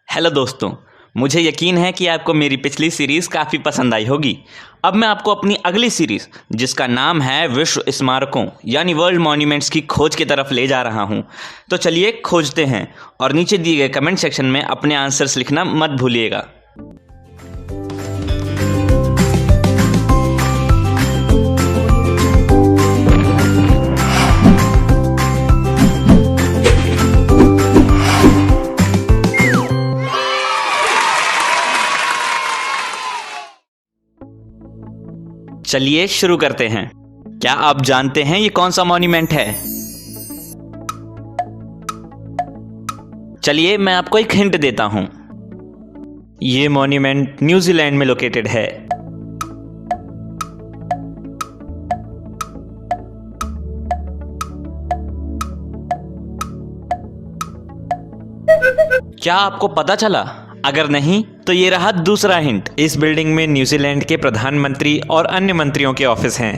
Hello दोस्तों, मुझे यकीन है कि आपको मेरी पिछली सीरीज़ काफ़ी पसंद आई होगी। अब मैं आपको अपनी अगली सीरीज़, जिसका नाम है विश्व स्मारकों यानी वर्ल्ड मॉन्यूमेंट्स की खोज की तरफ ले जा रहा हूं। तो चलिए खोजते हैं और नीचे दिए गए कमेंट सेक्शन में अपने आंसर्स लिखना मत भूलिएगा। चलिए शुरू करते हैं। क्या आप जानते हैं ये कौन सा मॉन्यूमेंट है? चलिए मैं आपको एक हिंट देता हूं। ये मॉन्यूमेंट न्यूजीलैंड में लोकेटेड है। क्या आपको पता चला? अगर नहीं तो ये रहा दूसरा हिंट। इस बिल्डिंग में न्यूजीलैंड के प्रधानमंत्री और अन्य मंत्रियों के ऑफिस हैं।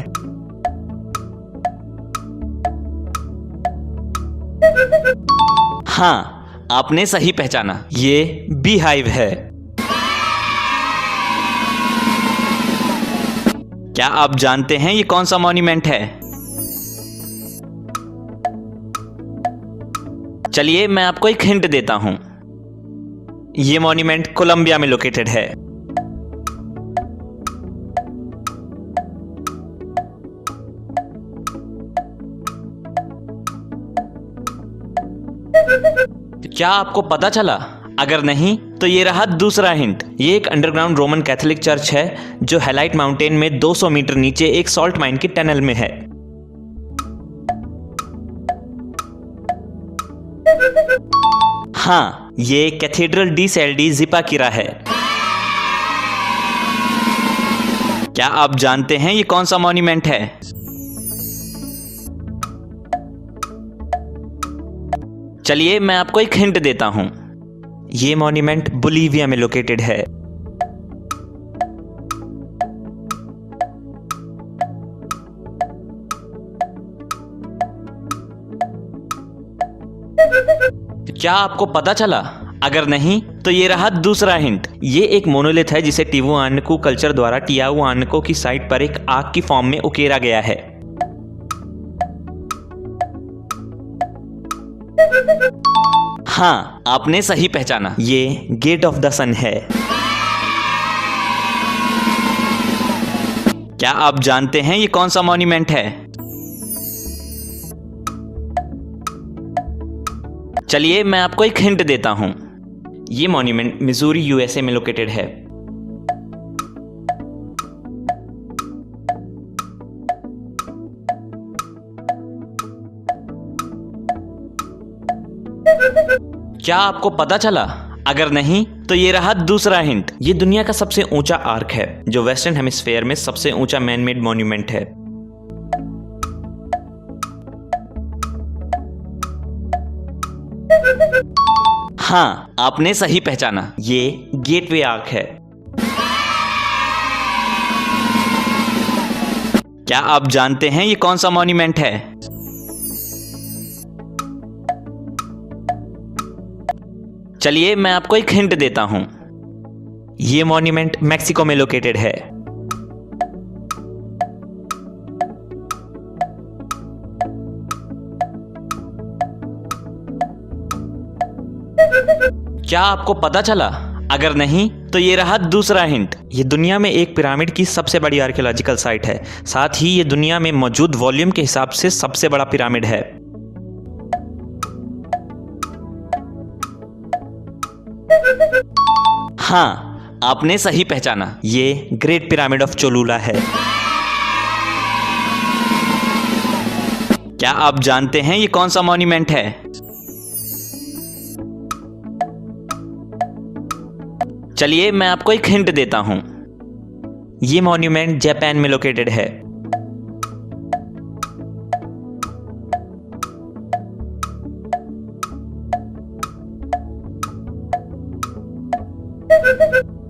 हाँ, आपने सही पहचाना, ये बी हाइव है। क्या आप जानते हैं ये कौन सा मॉन्यूमेंट है? चलिए मैं आपको एक हिंट देता हूं। ये मॉन्यूमेंट कोलंबिया में लोकेटेड है। क्या आपको पता चला? अगर नहीं तो ये रहा दूसरा हिंट। ये एक अंडरग्राउंड रोमन कैथोलिक चर्च है जो हेलाइट माउंटेन में 200 मीटर नीचे एक सॉल्ट माइन की टनल में है। हाँ, ये कैथेड्रल डी सेल्डी ज़िपाकिरा है। क्या आप जानते हैं ये कौन सा मॉन्यूमेंट है? चलिए मैं आपको एक हिंट देता हूं। ये मॉन्यूमेंट बोलीविया में लोकेटेड है। क्या आपको पता चला? अगर नहीं तो ये रहा दूसरा हिंट। ये एक मोनोलिथ है जिसे टिहुआनाकू कल्चर द्वारा टिहुआनाको की साइट पर एक आग की फॉर्म में उकेरा गया है। हाँ, आपने सही पहचाना, ये गेट ऑफ द सन है। क्या आप जानते हैं ये कौन सा मॉन्यूमेंट है? चलिए मैं आपको एक हिंट देता हूं। ये मॉन्यूमेंट मिजूरी यूएसए में लोकेटेड है। क्या आपको पता चला? अगर नहीं तो ये रहा दूसरा हिंट। ये दुनिया का सबसे ऊंचा आर्क है जो वेस्टर्न हेमिस्फेयर में सबसे ऊंचा मैन मेड मॉन्यूमेंट है। हाँ, आपने सही पहचाना, ये गेटवे आर्क है। क्या आप जानते हैं ये कौन सा मॉन्यूमेंट है? चलिए मैं आपको एक हिंट देता हूं। ये मॉन्यूमेंट मैक्सिको में लोकेटेड है। क्या आपको पता चला? अगर नहीं तो ये रहा दूसरा हिंट। ये दुनिया में एक पिरामिड की सबसे बड़ी आर्कियोलॉजिकल साइट है। साथ ही ये दुनिया में मौजूद वॉल्यूम के हिसाब से सबसे बड़ा पिरामिड है। हाँ, आपने सही पहचाना, ये ग्रेट पिरामिड ऑफ चोलुला है। क्या आप जानते हैं ये कौन सा मॉन्यूमेंट है? चलिए मैं आपको एक हिंट देता हूं। ये मॉन्यूमेंट जापान में लोकेटेड है।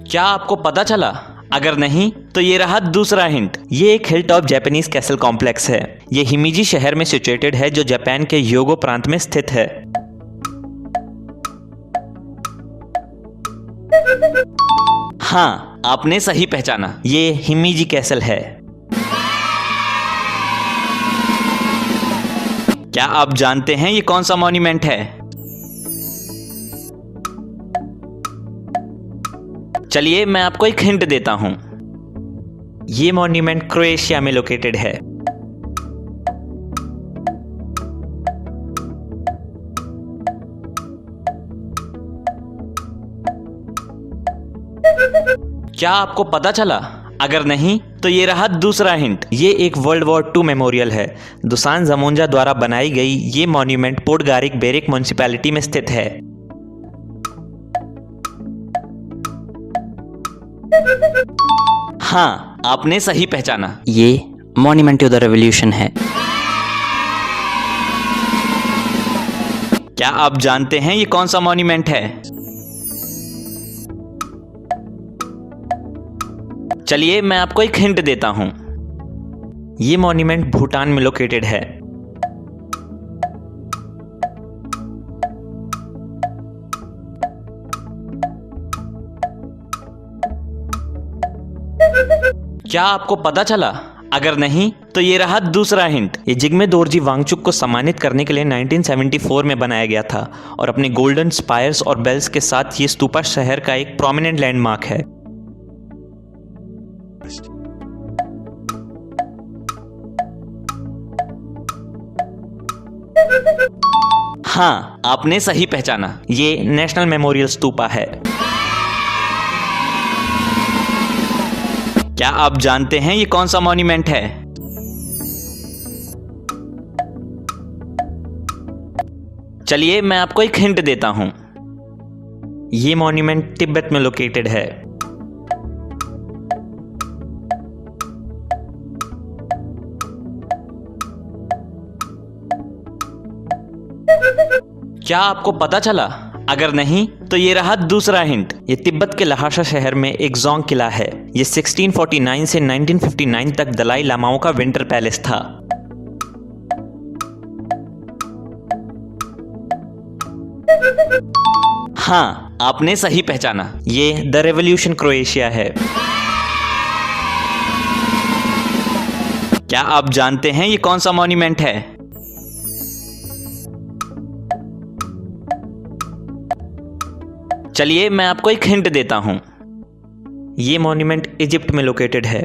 क्या आपको पता चला? अगर नहीं तो ये रहा दूसरा हिंट। ये एक hill top Japanese castle complex है। ये हिमीजी शहर में सिचुएटेड है जो जापान के योगो प्रांत में स्थित है। हाँ, आपने सही पहचाना, ये हिमीजी कैसल है। क्या आप जानते हैं ये कौन सा मॉन्यूमेंट है? चलिए मैं आपको एक हिंट देता हूं। ये मॉन्यूमेंट क्रोएशिया में लोकेटेड है। क्या आपको पता चला? अगर नहीं तो ये रहा दूसरा हिंट। ये एक वर्ल्ड वॉर II मेमोरियल है। दुसान जमोंजा द्वारा बनाई गई ये मॉन्यूमेंट पोर्टगारिक बेरेक म्युनिसिपैलिटी में स्थित है। हाँ, आपने सही पहचाना, ये मॉन्यूमेंट टू द रेवोल्यूशन है। क्या आप जानते हैं ये कौन सा मॉन्यूमेंट है? चलिए मैं आपको एक हिंट देता हूं। ये मॉन्यूमेंट भूटान में लोकेटेड है। क्या आपको पता चला? अगर नहीं तो ये रहा दूसरा हिंट। ये जिग्मे दोरजी वांगचुक को सम्मानित करने के लिए 1974 में बनाया गया था और अपने गोल्डन स्पायर्स और बेल्स के साथ ये स्तूपा शहर का एक प्रोमिनेंट लैंडमार्क है। हाँ, आपने सही पहचाना, ये नेशनल मेमोरियल स्तूपा है। क्या आप जानते हैं ये कौन सा मॉन्यूमेंट है? चलिए मैं आपको एक हिंट देता हूं। ये मॉन्यूमेंट तिब्बत में लोकेटेड है। क्या आपको पता चला? अगर नहीं तो ये रहा दूसरा हिंट। ये तिब्बत के लहाशा शहर में एक जोंग किला है। ये 1649 से 1959 तक दलाई लामाओं का विंटर पैलेस था। हाँ, आपने सही पहचाना, ये द रेवोल्यूशन क्रोएशिया है। क्या आप जानते हैं ये कौन सा मॉन्यूमेंट है? चलिए मैं आपको एक हिंट देता हूं। ये मॉन्यूमेंट इजिप्ट में लोकेटेड है।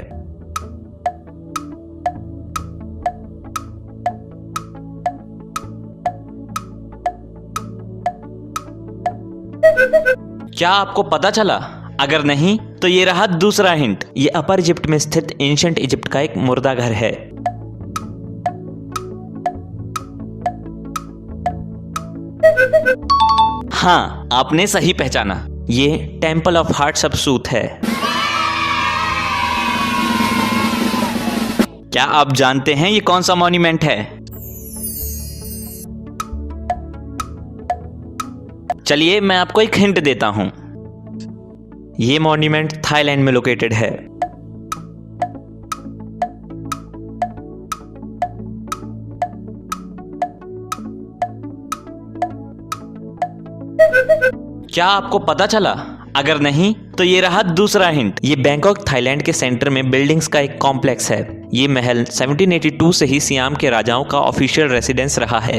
क्या आपको पता चला? अगर नहीं तो ये रहा दूसरा हिंट। ये अपर इजिप्ट में स्थित एंशिएंट इजिप्ट का एक मुर्दा घर है। हाँ, आपने सही पहचाना, ये टेंपल ऑफ हाटशपसूत है। क्या आप जानते हैं ये कौन सा मॉन्यूमेंट है? चलिए मैं आपको एक हिंट देता हूं। ये मॉन्यूमेंट थाईलैंड में लोकेटेड है। क्या आपको पता चला? अगर नहीं तो ये रहा दूसरा हिंट। ये बैंकॉक थाईलैंड के सेंटर में बिल्डिंग्स का एक कॉम्प्लेक्स है। ये महल 1782 से ही सियाम के राजाओं का ऑफिशियल रेसिडेंस रहा है।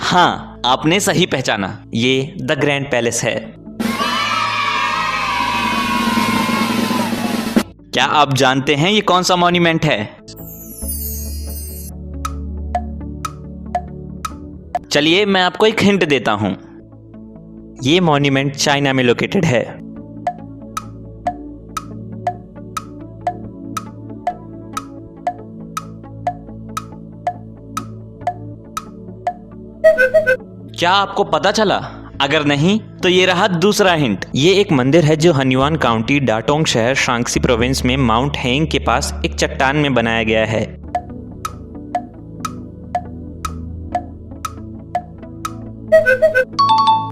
हाँ, आपने सही पहचाना, ये द ग्रैंड पैलेस है। क्या आप जानते हैं ये कौन सा मॉन्यूमेंट है? चलिए मैं आपको एक हिंट देता हूं। ये मॉन्यूमेंट चाइना में लोकेटेड है। क्या आपको पता चला? अगर नहीं तो ये रहा दूसरा हिंट। ये एक मंदिर है जो हन्युआन काउंटी डाटोंग शहर शांक्सी प्रोविंस में माउंट हेंग के पास एक चट्टान में बनाया गया है।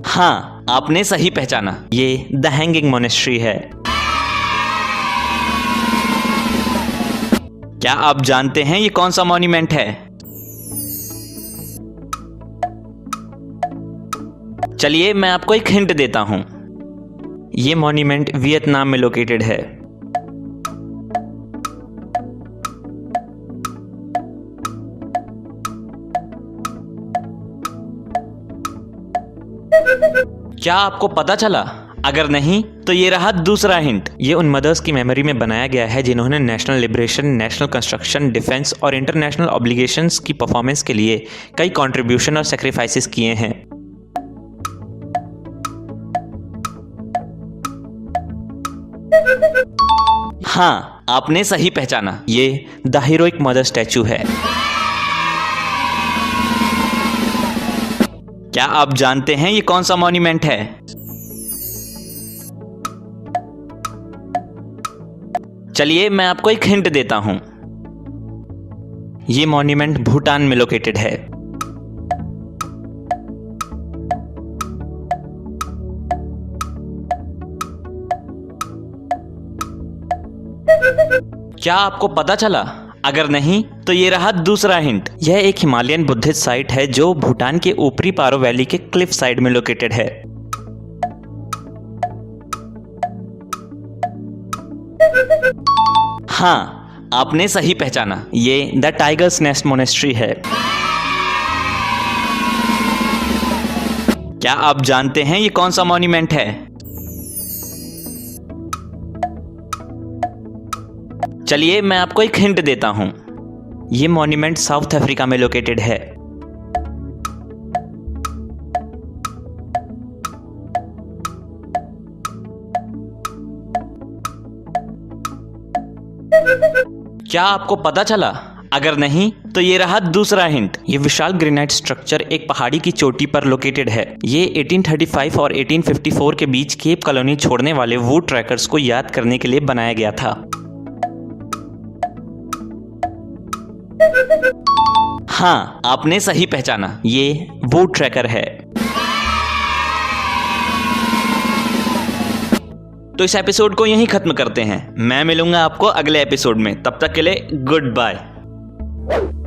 हाँ, आपने सही पहचाना, ये द हैंगिंग मोनेस्ट्री है। क्या आप जानते हैं ये कौन सा मॉन्यूमेंट है? चलिए मैं आपको एक हिंट देता हूँ। ये मॉन्यूमेंट वियतनाम में लोकेटेड है। क्या आपको पता चला? अगर नहीं तो ये रहा दूसरा हिंट। ये उन मदर्स की मेमोरी में बनाया गया है जिन्होंने national liberation, national construction, defence और इंटरनेशनल ऑब्लिगेशंस की परफॉर्मेंस के लिए कई कंट्रीब्यूशन और सेक्रीफाइसेस किए हैं। हाँ, आपने सही पहचाना, ये द हीरोइक मदर स्टैचू है। क्या आप जानते हैं ये कौन सा मॉन्यूमेंट है? चलिए मैं आपको एक हिंट देता हूं। ये मॉन्यूमेंट भूटान में लोकेटेड है। क्या आपको पता चला? अगर नहीं तो ये रहा दूसरा हिंट। यह एक हिमालयन बुद्धिस्ट साइट है जो भूटान के ऊपरी पारो वैली के क्लिफ साइड में लोकेटेड है। हाँ, आपने सही पहचाना, ये द टाइगर्स नेस्ट मोनेस्ट्री है। क्या आप जानते हैं ये कौन सा मॉन्यूमेंट है? चलिए मैं आपको एक हिंट देता हूं। ये मॉन्यूमेंट साउथ अफ्रीका में लोकेटेड है। क्या आपको पता चला? अगर नहीं तो ये रहा दूसरा हिंट। ये विशाल ग्रेनाइट स्ट्रक्चर एक पहाड़ी की चोटी पर लोकेटेड है। ये 1835 और 1854 के बीच केप कॉलोनी छोड़ने वाले वुड ट्रैकर्स को याद करने के लिए बनाया गया था। हाँ, आपने सही पहचाना, ये वुड ट्रैकर है। तो इस एपिसोड को यहीं खत्म करते हैं। मैं मिलूंगा आपको अगले एपिसोड में। तब तक के लिए गुड बाय।